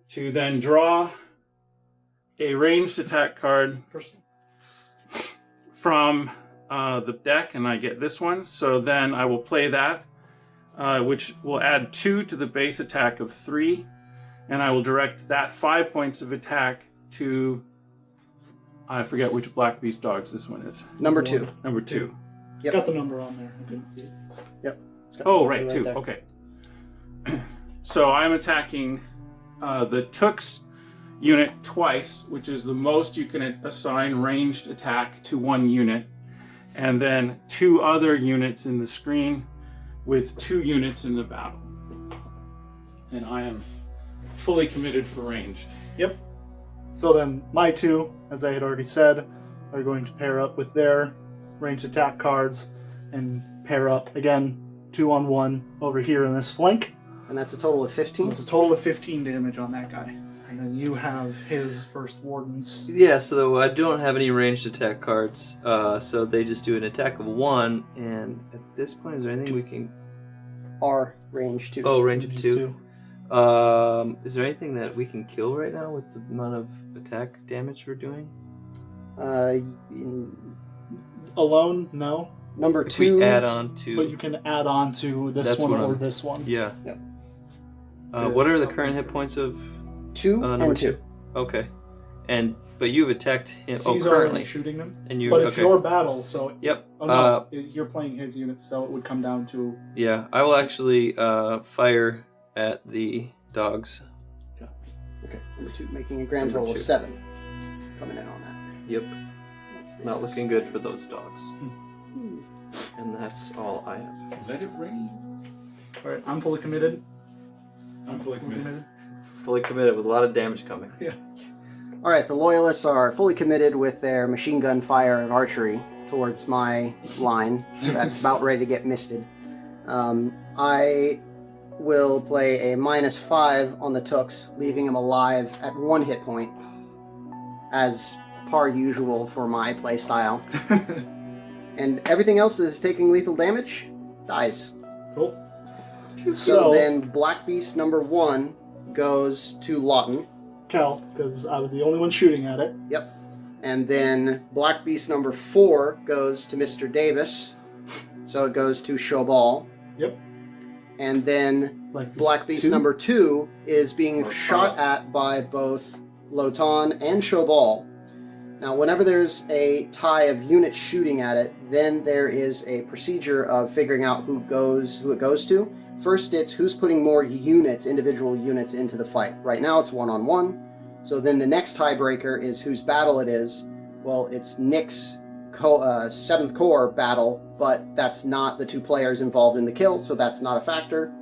to then draw a ranged attack card from the deck, and I get this one. So then I will play that, which will add 2 to the base attack of 3, and I will direct that 5 points of attack to, I forget which Black Beast dogs this one is. Number 2. Number 2. It's Yep. got the number on there. I couldn't see it. Yep. It's got Oh, the right, number 2. there. Okay. So I'm attacking the T'ux unit twice, which is the most you can assign ranged attack to one unit, and then 2 other units in the screen with 2 units in the battle. And I am fully committed for ranged. Yep. So then my 2, as I had already said, are going to pair up with their ranged attack cards and pair up again 2-on-1 over here in this flank. And that's a total of 15? It's a total of 15 damage on that guy. And then you have his first wardens. Yeah, so I don't have any ranged attack cards, so they just do an attack of 1, and at this point, is there anything we can... R range 2. Oh, range of Just 2. Is there anything that we can kill right now with the amount of attack damage we're doing? Alone, no. Number If 2. we add on to... But you can add on to this That's one what or I'm- this one. Yeah. Yep. What are the current hit points of 2 number and 2. 2? Okay. But you've attacked him... He's currently. already shooting them. And you... But it's okay. your battle, so... Yep. Oh, no. You're playing his units, so it would come down to... Yeah, I will actually fire at the dogs. Okay. Number 2 making a grand Number total 2. of 7. Coming in on that. Yep. Let's see Not this. looking good for those dogs. Hmm. And that's all I have. Let it rain. Alright, I'm fully committed. I'm fully committed. Fully committed with a lot of damage coming. Yeah. All right, the Loyalists are fully committed with their machine gun fire and archery towards my line. That's about ready to get misted. I will play a -5 on the T'ux, leaving him alive at 1 hit point, as par usual for my playstyle. And everything else that is taking lethal damage dies. Cool. So then Black Beast number 1 goes to Lawton. Cal, because I was the only one shooting at it. Yep. And then Black Beast number 4 goes to Mr. Davis. So it goes to Showball. Yep. And then Black Beast 2. number 2 is being shot at by both Lotan and Showball. Now, whenever there's a tie of units shooting at it, then there is a procedure of figuring out who it goes to. First, it's who's putting more units, individual units, into the fight. Right now, it's 1-on-1. So then the next tiebreaker is whose battle it is. Well, it's Nick's 7th Corps battle, but that's not the 2 players involved in the kill, so that's not a factor.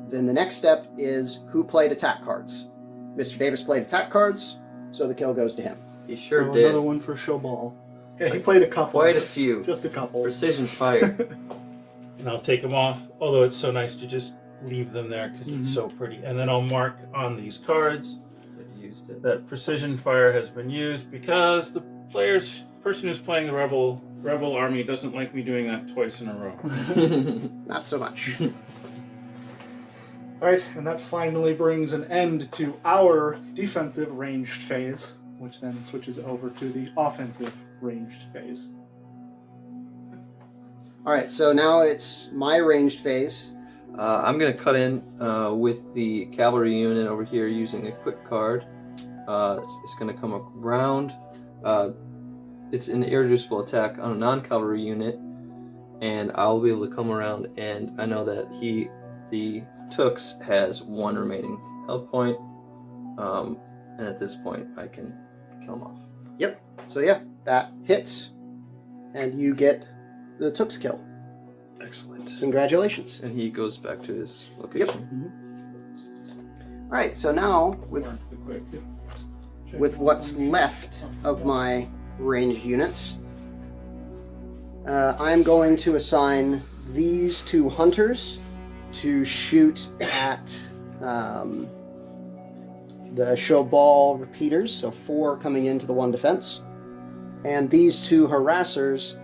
Then the next step is who played attack cards. Mr. Davis played attack cards, so the kill goes to him. He sure So did. another one for Showball. Yeah, he played a couple. Quite a few. Just a couple. Precision fire. And I'll take them off, although it's so nice to just leave them there because it's so pretty. And then I'll mark on these cards I've used it. that precision fire has been used because the person who's playing the rebel army doesn't like me doing that twice in a row. Not so much. Alright, and that finally brings an end to our defensive ranged phase, which then switches over to the offensive ranged phase. All right, so now it's my ranged phase. I'm going to cut in with the cavalry unit over here using a quick card. It's going to come around. It's an irreducible attack on a non-cavalry unit, and I'll be able to come around, and I know that the T'ux has 1 remaining health point, and at this point I can kill him off. Yep. So yeah, that hits, and you get the T'ux kill. Excellent. Congratulations. And he goes back to his location. All right, so now with what's left of my ranged units, I'm going to assign these 2 hunters to shoot at the show ball repeaters, so 4 coming into the 1 defense, and these 2 harassers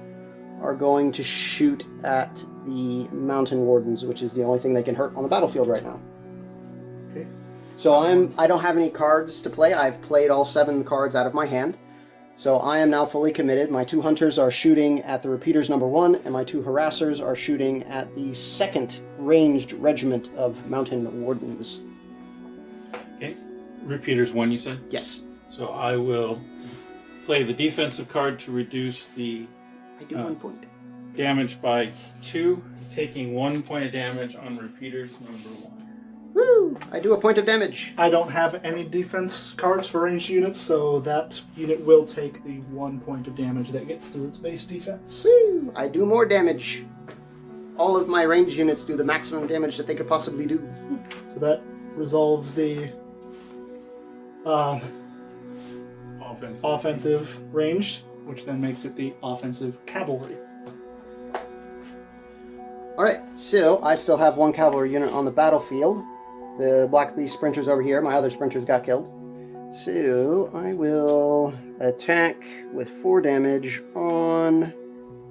are going to shoot at the mountain wardens, which is the only thing they can hurt on the battlefield right now. Okay. So I don't have any cards to play. I've played all 7 cards out of my hand. So I am now fully committed. My 2 hunters are shooting at the repeaters number 1, and my 2 harassers are shooting at the 2nd ranged regiment of mountain wardens. Okay. Repeaters 1, you said? Yes. So I will play the defensive card to reduce the I do 1 point. damage by 2, taking 1 point of damage on repeaters number 1. Woo! I do a point of damage. I don't have any defense cards for ranged units, so that unit will take the 1 point of damage that gets through its base defense. Woo! I do more damage. All of my ranged units do the maximum damage that they could possibly do. So that resolves the offensive ranged, which then makes it the offensive cavalry. Alright, so I still have 1 cavalry unit on the battlefield. The Black Beast sprinters over here. My other sprinters got killed. So I will attack with 4 damage on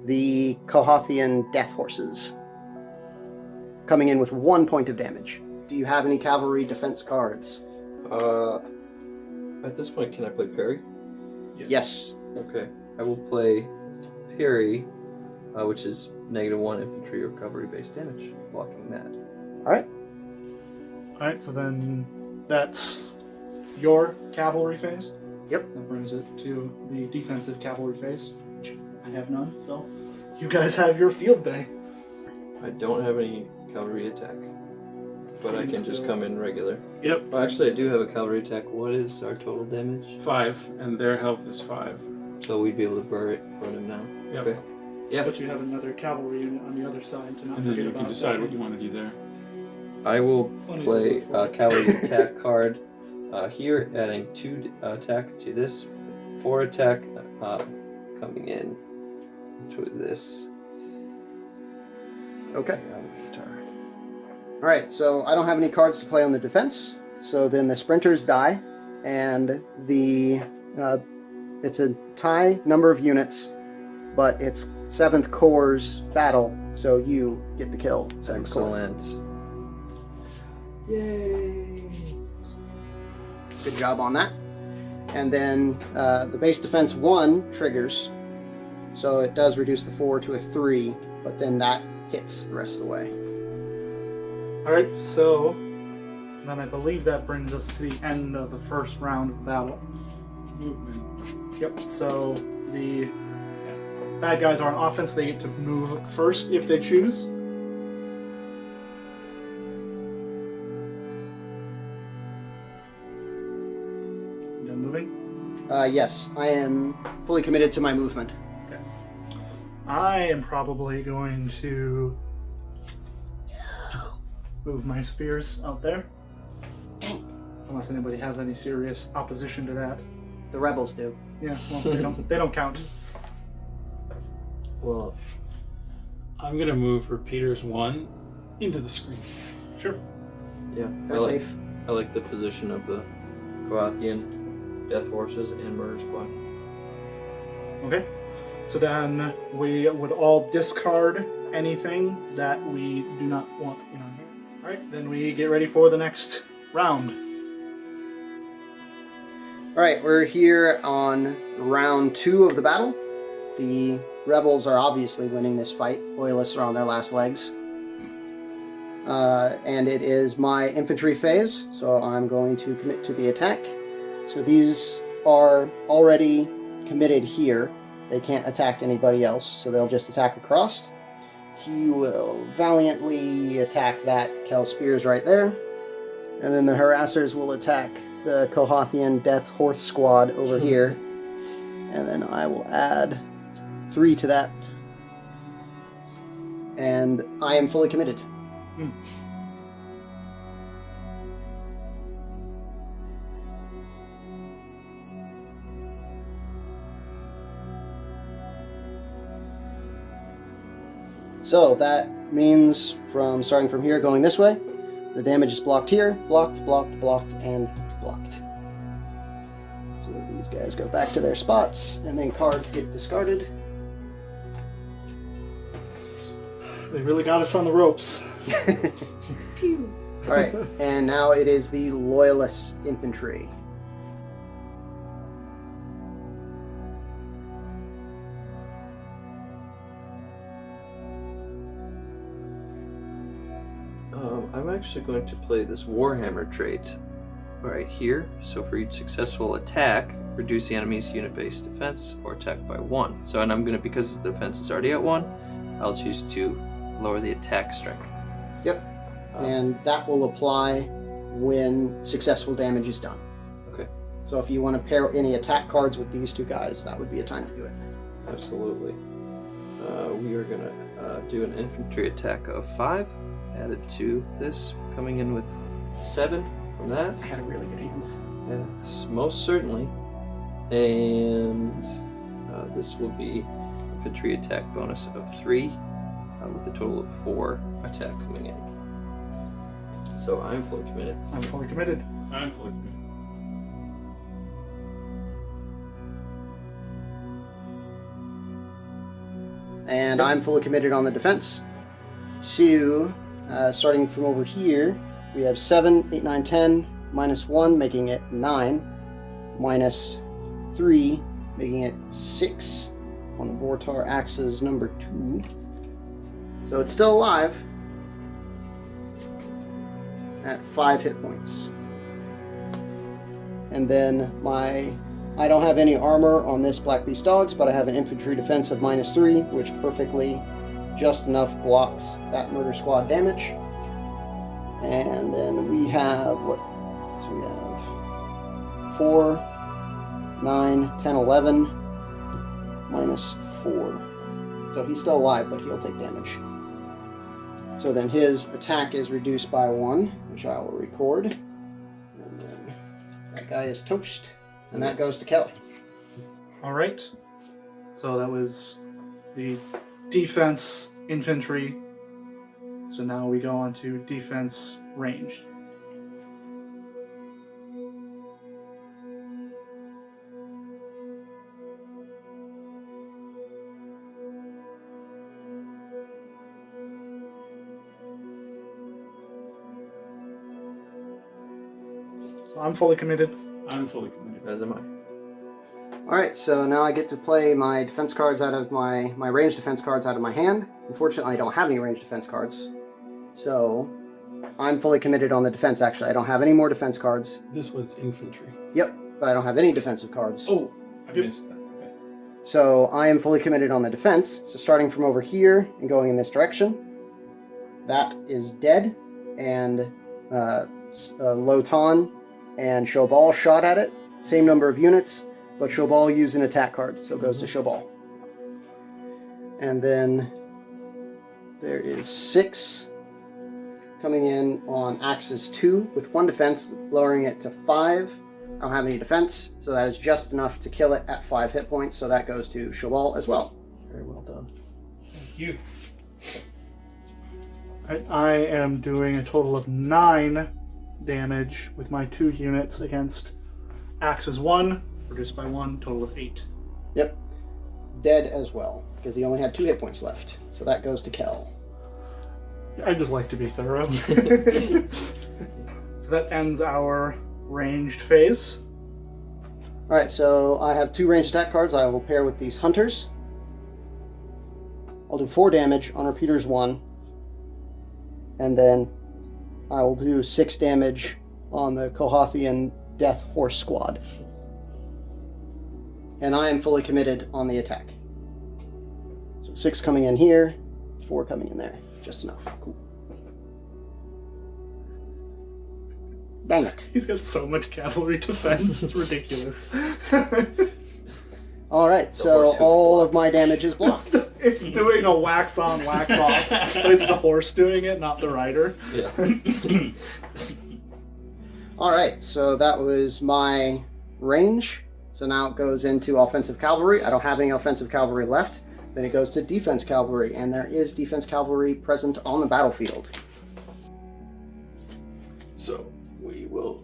the Kohathian Death Horses, coming in with 1 point of damage. Do you have any cavalry defense cards? At this point, can I play parry? Yes. Okay. I will play parry, which is -1 infantry or cavalry-based damage, blocking that. Alright. Alright, so then that's your cavalry phase. Yep. That brings it to the defensive cavalry phase, which I have none, so you guys have your field day. I don't have any cavalry attack, but I can just come in regular. Yep. Well, actually, I do have a cavalry attack. What is our total damage? 5, and their health is 5. So we'd be able to burn him now. Yep. Okay. Yeah. But you have another cavalry unit on the other side to not And then forget you about. can decide what you want to do there. I will Funny play as well. cavalry attack card here, adding 2 attack to this, 4 attack coming in to this. Okay. Alright, so I don't have any cards to play on the defense, so then the sprinters die, and the it's a tie number of units, but it's 7th Corps' battle, so you get the kill. 7th Corps. Excellent. Yay! Good job on that. And then the base defense 1 triggers, so it does reduce the 4 to a 3, but then that hits the rest of the way. Alright, so then I believe that brings us to the end of the first round of the battle. Movement. Yep, so the bad guys are on offense, they get to move first if they choose. You done moving? Yes, I am fully committed to my movement. I am probably going to move my spears out there. Dang. Unless anybody has any serious opposition to that. The rebels do. Yeah, well, they don't count. Well, I'm going to move repeaters 1 into the screen. Sure. yeah. They're safe. I like the position of the Kohathian Death Horses and Murder Squad. Okay. So then we would all discard anything that we do not want in our hand. All right, then we get ready for the next round. All right, we're here on round 2 of the battle. The rebels are obviously winning this fight. Loyalists are on their last legs. And it is my infantry phase, so I'm going to commit to the attack. So these are already committed here. They can't attack anybody else, so they'll just attack across. He will valiantly attack that Kel Spears right there. And then the harassers will attack the Kohathian Death Horse Squad over here. And then I will add 3 to that. And I am fully committed. So that means from starting from here going this way, the damage is blocked here, blocked, blocked, blocked, and blocked. So these guys go back to their spots, and then cards get discarded. They really got us on the ropes. Alright, and now it is the Loyalist Infantry. I'm actually going to play this Warhammer trait right here. So for each successful attack, reduce the enemy's unit-based defense or attack by 1. So, and I'm going to, because the defense is already at 1, I'll choose to lower the attack strength. Yep, and that will apply when successful damage is done. Okay. So if you want to pair any attack cards with these 2 guys, that would be a time to do it. Absolutely. We are going to do an infantry attack of 5. Added to this, coming in with 7 from that. I had a really good hand. Yes, most certainly. And this will be infantry attack bonus of 3 with a total of 4 attack coming in. So I'm fully committed. I'm fully committed. I'm fully committed. And I'm fully committed on the defense. So, starting from over here, we have 7, 8, 9, 10, minus 1, making it 9, minus 3, making it 6 on the Vortar Axe's number 2. So it's still alive at 5 hit points. And then I don't have any armor on this Black Beast Dogs, but I have an infantry defense of minus 3, which perfectly just enough blocks that murder squad damage. And then we have what? So we have 4, 9, 10, 11, minus 4. So he's still alive, but he'll take damage. So then his attack is reduced by 1, which I will record. And then that guy is toast. And that goes to Kelly. All right. So that was the defense infantry. So now we go on to defense range. So I'm fully committed. I'm fully committed. As am I. Alright, so now I get to play my defense cards out of my ranged defense cards out of my hand. Unfortunately, I don't have any ranged defense cards. So, I'm fully committed on the defense, actually. I don't have any more defense cards. This one's infantry. Yep, but I don't have any defensive cards. Oh, I missed that. Okay. So, I am fully committed on the defense. So, starting from over here and going in this direction, that is dead. And Lotan and Shobal shot at it. Same number of units, but Shobal used an attack card, so it goes to Shobal. And then there is 6 coming in on Axis 2 with 1 defense, lowering it to 5. I don't have any defense, so that is just enough to kill it at 5 hit points, so that goes to Shobal as well. Very well done. Thank you. I am doing a total of 9 damage with my 2 units against Axis 1, reduced by 1, total of 8. Yep. dead as well, because he only had 2 hit points left. So that goes to Kel. I just like to be thorough. So that ends our ranged phase. Alright, so I have 2 ranged attack cards I will pair with these hunters. I'll do 4 damage on repeaters 1. And then I will do 6 damage on the Kohathian Death Horse Squad. And I am fully committed on the attack. So 6 coming in here, 4 coming in there. Just enough. Cool. Dang it. He's got so much cavalry defense, it's ridiculous. Alright, so all of my damage is blocked. It's doing a wax on, wax off. But it's the horse doing it, not the rider. Yeah. Alright, so that was my range. So now it goes into offensive cavalry. I don't have any offensive cavalry left. Then it goes to defense cavalry, and there is defense cavalry present on the battlefield. So we will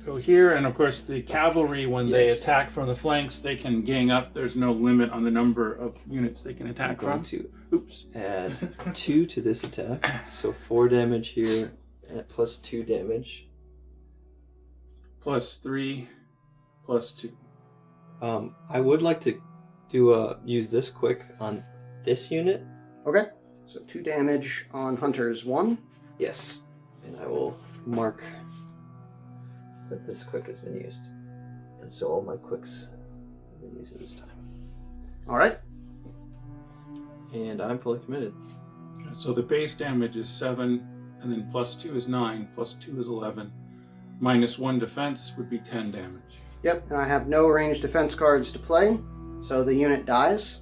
go here, and of course the cavalry, when they Yes. attack from the flanks, they can gang up. There's no limit on the number of units they can I'm attack going from. to Oops. add 2 to this attack. So 4 damage here, and plus 2 damage. +3, +2. I would like to do use this quick on this unit. Okay, so 2 damage on Hunters 1. Yes, and I will mark that this quick has been used, and so all my quicks have been used at this time. Alright, And I'm fully committed. So the base damage is 7, and then +2 is 9, +2 is 11. -1 defense would be 10 damage. yep, and I have no ranged defense cards to play, so the unit dies.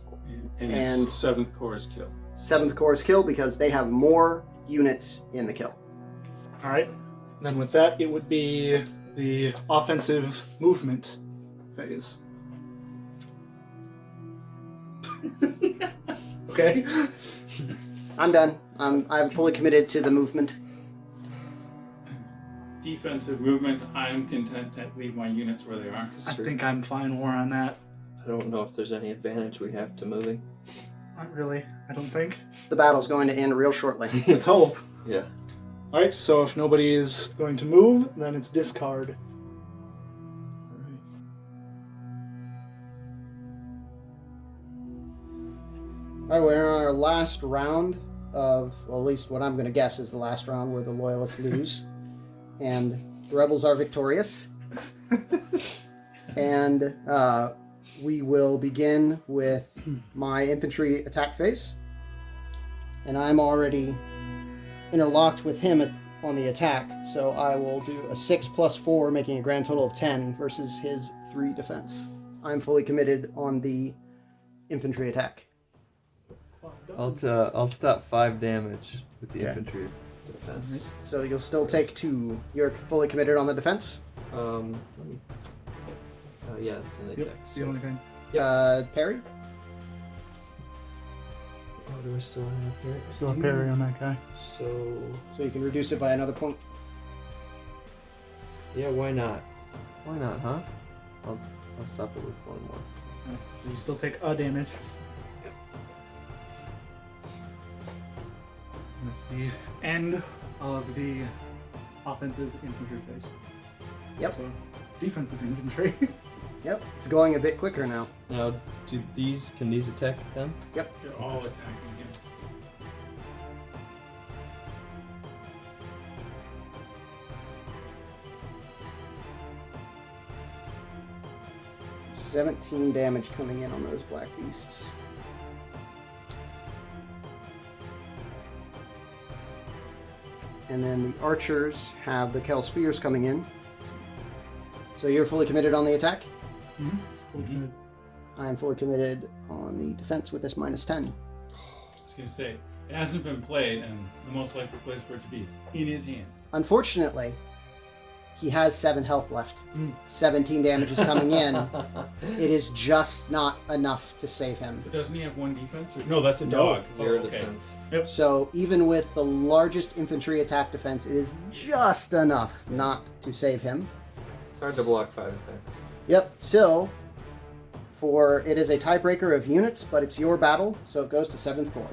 And And- its 7th core is killed. 7th core is kill because they have more units in the kill. Alright. Then with that, it would be the offensive movement phase. Okay? I'm done. I'm fully committed to the movement. Defensive movement, I'm content to leave my units where they are. I think I'm fine war on that. I don't know if there's any advantage we have to moving. Not really, I don't think. The battle's going to end real shortly. Let's hope. Yeah. Alright, so if nobody is going to move, then it's discard. Alright, we're in our last round of, well, at least what I'm going to guess is the last round where the Loyalists lose. And the Rebels are victorious. And we will begin with my infantry attack phase. And I'm already interlocked with him on the attack, so I will do a 6 + 4, making a grand total of 10 versus his 3 defense. I'm fully committed on the infantry attack. I'll stop 5 damage with the Okay. infantry defense. So you'll still take 2. You're fully committed on the defense? Let me. Yeah, it's in the Yep, deck. it's the only thing. Parry? Oh, do we still have here? Still a parry on that guy. So So you can reduce it by another point. yeah, why not? Why not, huh? I'll stop it with 1 more. So you still take a damage. And that's the end of the offensive infantry phase. Yep. So defensive infantry. Yep, it's going a bit quicker now. Now, can these attack them? They're all attacking him. 17 damage coming in on those black beasts. And then the archers have the Kel spears coming in. So you're fully committed on the attack? Mm-hmm. I am fully committed on the defense with this -10. I was going to say, it hasn't been played, and the most likely place for it to be is in his hand. Unfortunately, he has 7 health left. Mm. 17 damage is coming in. It is just not enough to save him. But doesn't he have 1 defense? Or... No, that's a No. dog. 0 okay. defense. So even with the largest infantry attack defense, it is just enough not to save him. It's hard to block 5 attacks. Yep, so It is a tiebreaker of units, but it's your battle, so it goes to 7th Corps.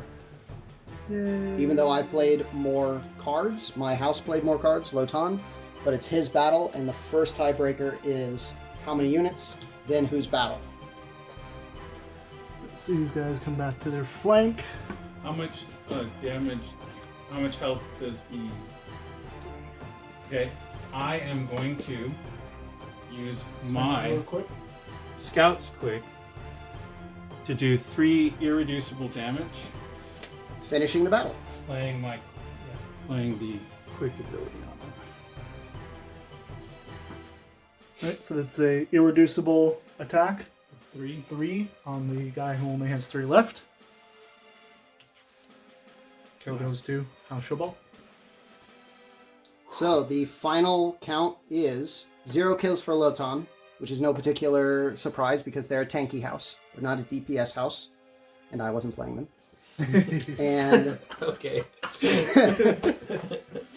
Yay. Even though I played more cards, my house played more cards, Lotan, but it's his battle, and the first tiebreaker is how many units, then whose battle. Let's see these guys come back to their flank. How much damage, how much health does the... Okay, I am going to use my Real quick. Scout's Quick to do 3 irreducible damage, Finishing the battle. playing the quick ability on them. Right, so that's a irreducible attack. 3. 3 on the guy who only has 3 left. Kill goes to House Shobal. So the final count is 0 kills for Lotan, which is no particular surprise because they're a tanky house. They're not a DPS house, and I wasn't playing them. And Okay.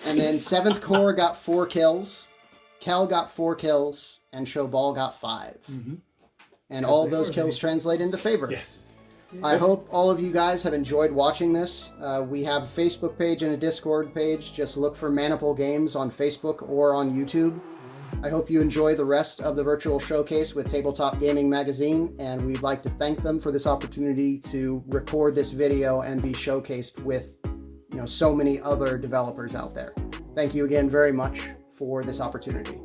and then 7th Corps got 4 kills, Kel got 4 kills, and Shobal got 5. Mm-hmm. And all of those kills translate into favor. Yes. I hope all of you guys have enjoyed watching this. We have a Facebook page and a Discord page. Just look for Maniple Games on Facebook or on YouTube. I hope you enjoy the rest of the virtual showcase with Tabletop Gaming Magazine, and we'd like to thank them for this opportunity to record this video and be showcased with, so many other developers out there. Thank you again very much for this opportunity.